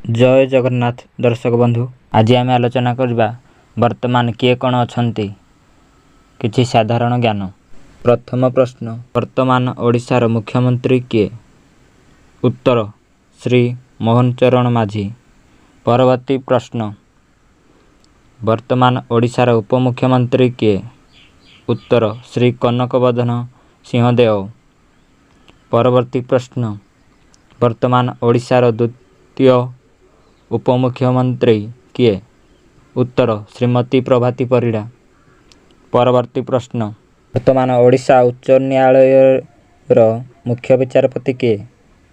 जय जगन्नाथ दर्शक बंधु, आज आम आलोचना करवा वर्तमान किए कौन अछंती किछि साधारण ज्ञान। प्रथम प्रश्न, वर्तमान ओडिशार मुख्यमंत्री किए? उत्तर श्री मोहन चरण माझी। परवर्ती प्रश्न, वर्तमान ओडिशार उपमुख्यमंत्री किए? उत्तर श्री कनकवदन सिंहदेव। परवर्ती प्रश्न, वर्तमान ओडिशार द्वितीय उपमुख्यमंत्री किए? उत्तर श्रीमती प्रभाती परिड़ा। परवर्ती प्रश्न, वर्तमान ओडिशा उच्च न्यायालयर मुख्य विचारपति किए?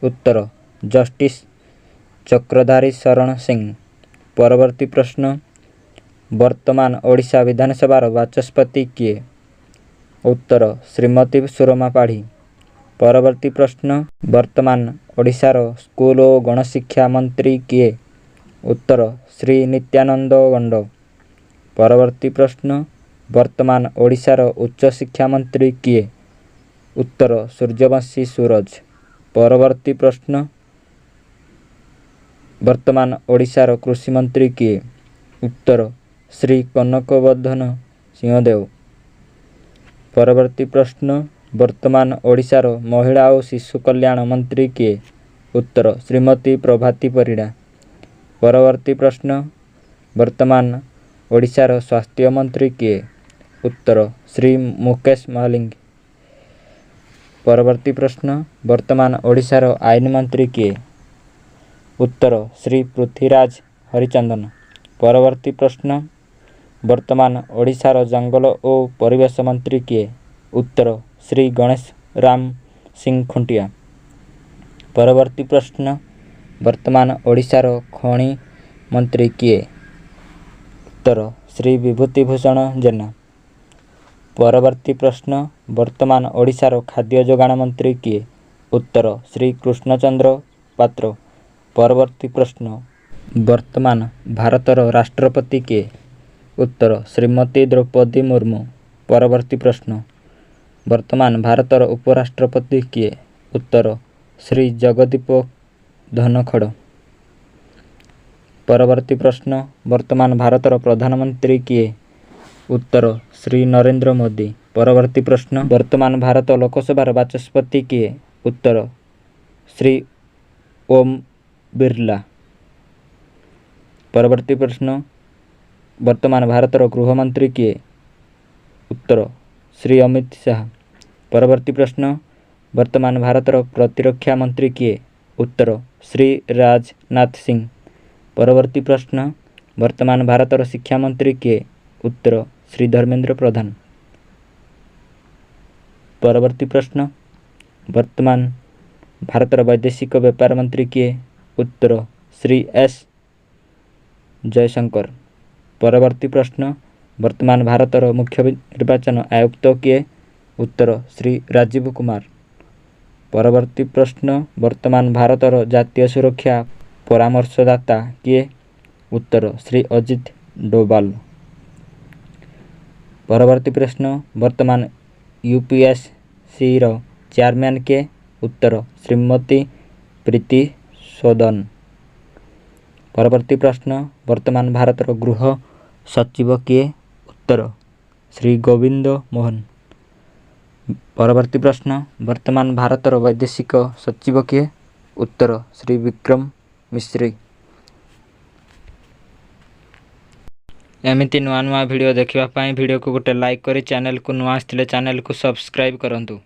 उत्तर जस्टिस चक्रधारी शरण सिंह। परवर्ती प्रश्न, वर्तमान ओडिशा विधानसभार बाचस्पति किए? उत्तर श्रीमती सुरमा पाढ़ी। परवर्ती प्रश्न, वर्तमान ओडिशार स्कूल और गणशिक्षा मंत्री किए? उत्तर श्री नित्यानंद गंड। परवर्ती प्रश्न, वर्तमान ओडिशार उच्च शिक्षा मंत्री किए? उत्तर सूर्यवंशी सूरज। परवर्ती प्रश्न, वर्तमान ओडिशार कृषि मंत्री किए? उत्तर श्री कनकवर्धन सिंहदेव। परवर्ती प्रश्न, वर्तमान ओडिशार महिला और शिशु कल्याण मंत्री किए? उत्तर श्रीमती प्रभाती परिड़ा। परवर्ती प्रश्न, वर्तमान ओडिशार स्वास्थ्य मंत्री किए? उत्तर श्री मुकेश महालिंग। परवर्ती प्रश्न, वर्तमान ओडिशार आईन मंत्री किए? उत्तर श्री पृथ्वीराज हरिचंदन। परवर्ती प्रश्न, वर्तमान ओडिशार जंगल और परिवेश मंत्री किए? उत्तर श्री गणेश राम सिंह खुंटिया। परवर्ती प्रश्न, वर्तमान ओडिशार खनि मंत्री किए? उत्तर श्री विभूति भूषण जेना। परवर्ती प्रश्न, वर्तमान ओडिशार खाद्य जोगाण मंत्री किए? उत्तर श्री कृष्णचंद्र पात्र। परवर्ती प्रश्न, वर्तमान भारतर राष्ट्रपति किए? उत्तर श्रीमती द्रौपदी मुर्मू। परवर्ती प्रश्न, वर्तमान भारतर उपराष्ट्रपति किए? उत्तर श्री जगदीप धनखड़। परवर्ती प्रश्न, वर्तमान भारतर प्रधानमंत्री किए? उत्तर श्री नरेंद्र मोदी। परवर्ती प्रश्न, वर्तमान भारत लोकसभार बाचस्पति किए? उत्तर श्री ओम बिरला। परवर्ती प्रश्न, वर्तमान भारतर गृहमंत्री किए? उत्तर श्री अमित शाह। परवर्ती प्रश्न, वर्तमान भारतर प्रतिरक्षा मंत्री किए? उत्तर श्री राजनाथ सिंह। परवर्ती प्रश्न, वर्तमान भारतर शिक्षा मंत्री किए? उत्तर श्री धर्मेंद्र प्रधान। परवर्ती प्रश्न, वर्तमान भारतर वैदेशिक व्यापार मंत्री किए? उत्तर श्री एस जयशंकर। परवर्ती प्रश्न, वर्तमान भारतर मुख्य निर्वाचन आयुक्त किए? उत्तर श्री राजीव कुमार। परवर्ती प्रश्न, वर्तमान भारतर जातीय सुरक्षा परामर्शदाता किए? उत्तर श्री अजित डोभाल। परवर्ती प्रश्न, वर्तमान यूपीएससी रो चेयरमैन किए? उत्तर श्रीमती प्रीति सौदन। परवर्ती प्रश्न, वर्तमान भारतर गृह सचिव किए? उत्तर श्री गोविंद मोहन। परवर्ती प्रश्न, वर्तमान भारतर वैदेशिक सचिव किए? उत्तर श्री विक्रम मिश्री। एमिति नुआ नुआ वीडियो देखिबा पाई वीडियो को गोटे लाइक करी चैनल को नुआ आस्थिले चैनल को सब्सक्राइब करंतु।